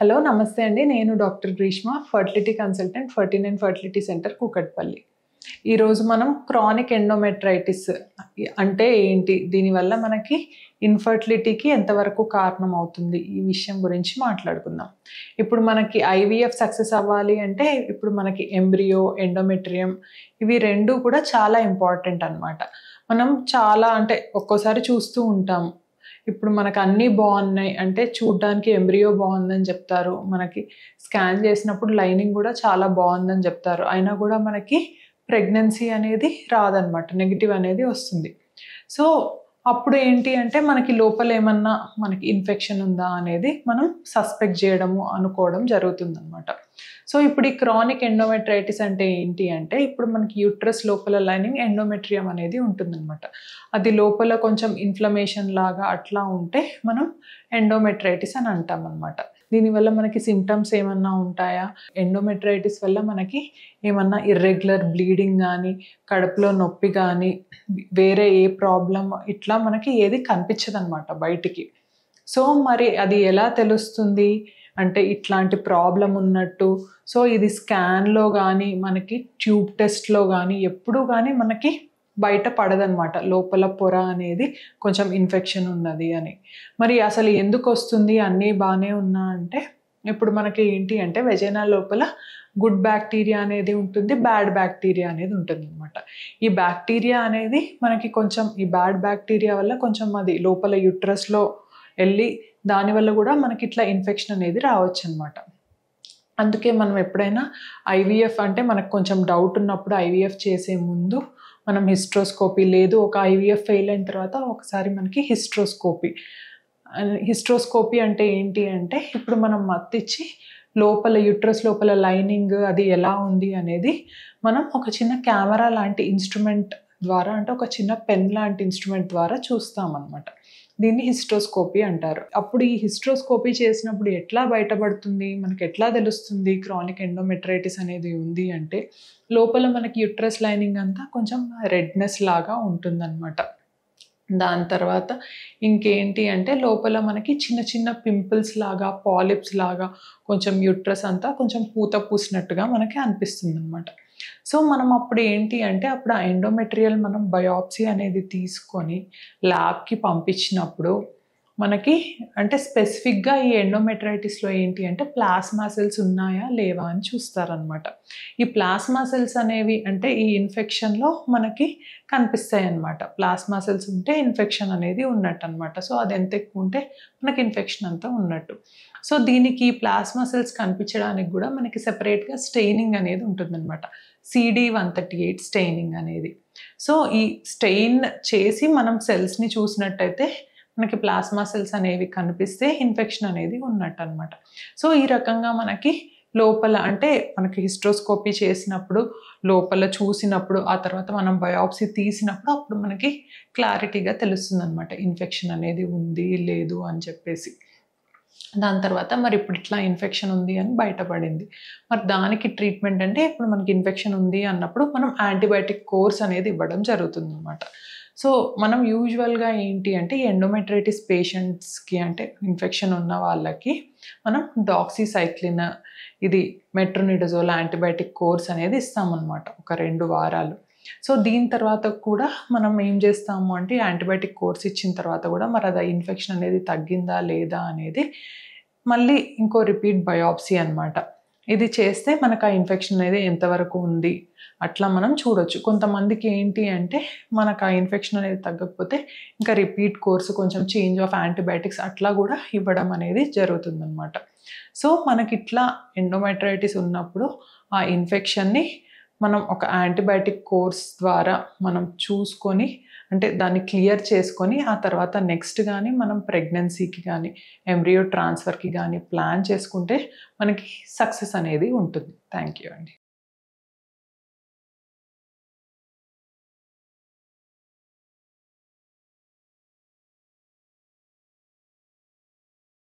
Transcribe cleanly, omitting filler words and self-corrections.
Hello నమస్తే అండి. నేను doctor Greeshma, fertility consultant 49 fertility centre Kukatpally. ఈరోజు మనం క్రానిక్ ఎండోమెట్రైటిస్ అంటే ఏంటి? దీనివల్ల మనకి ఇన్ఫర్టిలిటీకి ఎంతవరకు కారణం అవుతుంది? ఈ విషయం గురించి మాట్లాడుకుందాం. ఇప్పుడు మనకి ఐవీఎఫ్ సక్సెస్ అవ్వాలి అంటే ఇప్పుడు మనకి ఎంబ్రియో, ఎండోమెట్రియం ఇవి 2 కూడా చాలా ఇంపార్టెంట్ అన్నమాట. మనం చాలా అంటే ఒక్కోసారి చూస్తూ ఉంటాం. ఇప్పుడు మనకు అన్నీ బాగున్నాయి అంటే చూడ్డానికి ఎంబ్రియో బాగుందని చెప్తారు. మనకి స్కాన్ చేసినప్పుడు లైనింగ్ కూడా చాలా బాగుందని చెప్తారు. అయినా కూడా మనకి ప్రెగ్నెన్సీ అనేది రాదనమాట. నెగెటివ్ అనేది వస్తుంది. సో అప్పుడు ఏంటి అంటే మనకి లోపల ఏమన్నా మనకి ఇన్ఫెక్షన్ ఉందా అనేది మనం సస్పెక్ట్ చేయడము, అనుకోవడం జరుగుతుందనమాట. సో ఇప్పుడు ఈ క్రానిక్ ఎండోమెట్రైటిస్ అంటే ఏంటి అంటే ఇప్పుడు మనకి యూట్రస్ లోపల లైనింగ్ ఎండోమెట్రియం అనేది ఉంటుందన్నమాట. అది లోపల కొంచెం ఇన్ఫ్లమేషన్ లాగా అట్లా ఉంటే మనం ఎండోమెట్రైటిస్ అని అంటాం అనమాట. దీనివల్ల మనకి సిమ్టమ్స్ ఏమన్నా ఉంటాయా? ఎండోమెట్రైటిస్ వల్ల మనకి ఏమన్నా ఇర్రెగ్యులర్ బ్లీడింగ్ కానీ, కడుపులో నొప్పి కానీ, వేరే ఏ ప్రాబ్లం ఇట్లా మనకి ఏది కనిపించదన్నమాట బయటికి. సో మరి అది ఎలా తెలుస్తుంది అంటే ఇట్లాంటి ప్రాబ్లం ఉన్నట్టు? సో ఇది స్కాన్లో కానీ మనకి ట్యూబ్ టెస్ట్లో కానీ ఎప్పుడూ కానీ మనకి బయట పడదనమాట. లోపల పొర అనేది కొంచెం ఇన్ఫెక్షన్ ఉన్నది అని. మరి అసలు ఎందుకు వస్తుంది? అన్నీ బాగానే ఉన్నా అంటే ఇప్పుడు మనకి ఏంటి అంటే వెజైనా లోపల గుడ్ బ్యాక్టీరియా అనేది ఉంటుంది, బ్యాడ్ బ్యాక్టీరియా అనేది ఉంటుంది అనమాట. ఈ బ్యాక్టీరియా అనేది మనకి కొంచెం ఈ బ్యాడ్ బ్యాక్టీరియా వల్ల కొంచెం అది లోపల యూట్రస్లో వెళ్ళి దానివల్ల కూడా మనకి ఇట్లా ఇన్ఫెక్షన్ అనేది రావచ్చు అనమాట. అందుకే మనం ఎప్పుడైనా ఐవీఎఫ్ అంటే మనకు కొంచెం డౌట్ ఉన్నప్పుడు ఐవీఎఫ్ చేసే ముందు మనం హిస్ట్రోస్కోపీ, లేదు ఒక ఐవీఎఫ్ ఫెయిల్ అయిన తర్వాత ఒకసారి మనకి హిస్ట్రోస్కోపీ అంటే ఏంటి అంటే ఇప్పుడు మనం మత్తిచ్చి లోపల యూట్రస్ లోపల లైనింగ్ అది ఎలా ఉంది అనేది మనం ఒక చిన్న కెమెరా లాంటి ఇన్స్ట్రుమెంట్ ద్వారా అంటే ఒక చిన్న పెన్ లాంటి ఇన్స్ట్రుమెంట్ ద్వారా చూస్తామన్నమాట. దీన్ని హిస్ట్రోస్కోపీ అంటారు. అప్పుడు ఈ హిస్ట్రోస్కోపీ చేసినప్పుడు ఎట్లా బయటపడుతుంది, మనకి ఎట్లా తెలుస్తుంది క్రానిక్ ఎండోమెట్రైటిస్ అనేది ఉంది అంటే లోపల మనకి యూట్రస్ లైనింగ్ అంతా కొంచెం రెడ్నెస్ లాగా ఉంటుందన్నమాట. దాని తర్వాత ఇంకేంటి అంటే లోపల మనకి చిన్న చిన్న పింపుల్స్ లాగా, పాలిప్స్ లాగా కొంచెం యూట్రస్ అంతా కొంచెం పూత పూసినట్టుగా మనకి అనిపిస్తుంది అనమాట. సో మనం అప్పుడు ఏంటి అంటే అప్పుడు ఆ ఎండోమెట్రియల్ మనం బయాప్సీ అనేది తీసుకొని ల్యాబ్కి పంపించినప్పుడు మనకి అంటే స్పెసిఫిక్గా ఈ ఎండోమెట్రైటిస్లో ఏంటి అంటే ప్లాస్మా సెల్స్ ఉన్నాయా లేవా అని చూస్తారనమాట. ఈ ప్లాస్మా సెల్స్ అనేవి అంటే ఈ ఇన్ఫెక్షన్లో మనకి కనిపిస్తాయి అన్నమాట. ప్లాస్మా సెల్స్ ఉంటే ఇన్ఫెక్షన్ అనేది ఉన్నట్టు అనమాట. సో అది ఎంత ఎక్కువ ఉంటే మనకి ఇన్ఫెక్షన్ అంతా ఉన్నట్టు. సో దీనికి ప్లాస్మా సెల్స్ కనిపించడానికి కూడా మనకి సెపరేట్గా స్టెయినింగ్ అనేది ఉంటుందన్నమాట. CD138 స్టెయినింగ్ అనేది. సో ఈ స్టెయిన్ చేసి మనం సెల్స్ని చూసినట్టయితే మనకి ప్లాస్మా సెల్స్ అనేవి కనిపిస్తే ఇన్ఫెక్షన్ అనేది ఉన్నట్టు అనమాట. సో ఈ రకంగా మనకి లోపల అంటే మనకి హిస్ట్రోస్కోపీ చేసినప్పుడు లోపల చూసినప్పుడు ఆ తర్వాత మనం బయాప్సీ తీసినప్పుడు అప్పుడు మనకి క్లారిటీగా తెలుస్తుంది అనమాట ఇన్ఫెక్షన్ అనేది ఉంది లేదు అని చెప్పేసి. దాని తర్వాత మరి ఇప్పుడు ఇట్లా ఇన్ఫెక్షన్ ఉంది అని బయటపడింది. మరి దానికి ట్రీట్మెంట్ అంటే ఇప్పుడు మనకి ఇన్ఫెక్షన్ ఉంది అన్నప్పుడు మనం యాంటీబయాటిక్ కోర్స్ అనేది ఇవ్వడం జరుగుతుంది అనమాట. సో మనం యూజువల్గా ఏంటి అంటే ఎండోమెట్రైటిస్ పేషెంట్స్కి అంటే ఇన్ఫెక్షన్ ఉన్న వాళ్ళకి మనం డాక్సీసైక్లిన్, ఇది మెట్రోనిడజోల్ యాంటీబయాటిక్ కోర్స్ అనేది ఇస్తామన్నమాట ఒక 2 వారాలు. సో దీని తర్వాత కూడా మనం ఏం చేస్తాము అంటే యాంటీబయాటిక్ కోర్స్ ఇచ్చిన తర్వాత కూడా మరి అది ఇన్ఫెక్షన్ అనేది తగ్గిందా లేదా అనేది మళ్ళీ ఇంకో రిపీట్ బయాప్సీ అనమాట. ఇది చేస్తే మనకు ఆ ఇన్ఫెక్షన్ అనేది ఎంతవరకు ఉంది అట్లా మనం చూడొచ్చు. కొంతమందికి ఏంటి అంటే మనకు ఆ ఇన్ఫెక్షన్ అనేది తగ్గకపోతే ఇంకా రిపీట్ కోర్సు కొంచెం చేంజ్ ఆఫ్ యాంటీబయాటిక్స్ అట్లా కూడా ఇవ్వడం అనేది జరుగుతుందన్నమాట. సో మనకి ఇట్లా ఎండోమెట్రైటిస్ ఉన్నప్పుడు ఆ ఇన్ఫెక్షన్ని మనం ఒక యాంటీబయాటిక్ కోర్స్ ద్వారా మనం చూసుకొని అంటే దాన్ని క్లియర్ చేసుకొని ఆ తర్వాత నెక్స్ట్ కానీ మనం ప్రెగ్నెన్సీకి కానీ ఎంబ్రియో ట్రాన్స్ఫర్కి కానీ ప్లాన్ చేసుకుంటే మనకి సక్సెస్ అనేది ఉంటుంది. థ్యాంక్ యూ అండి.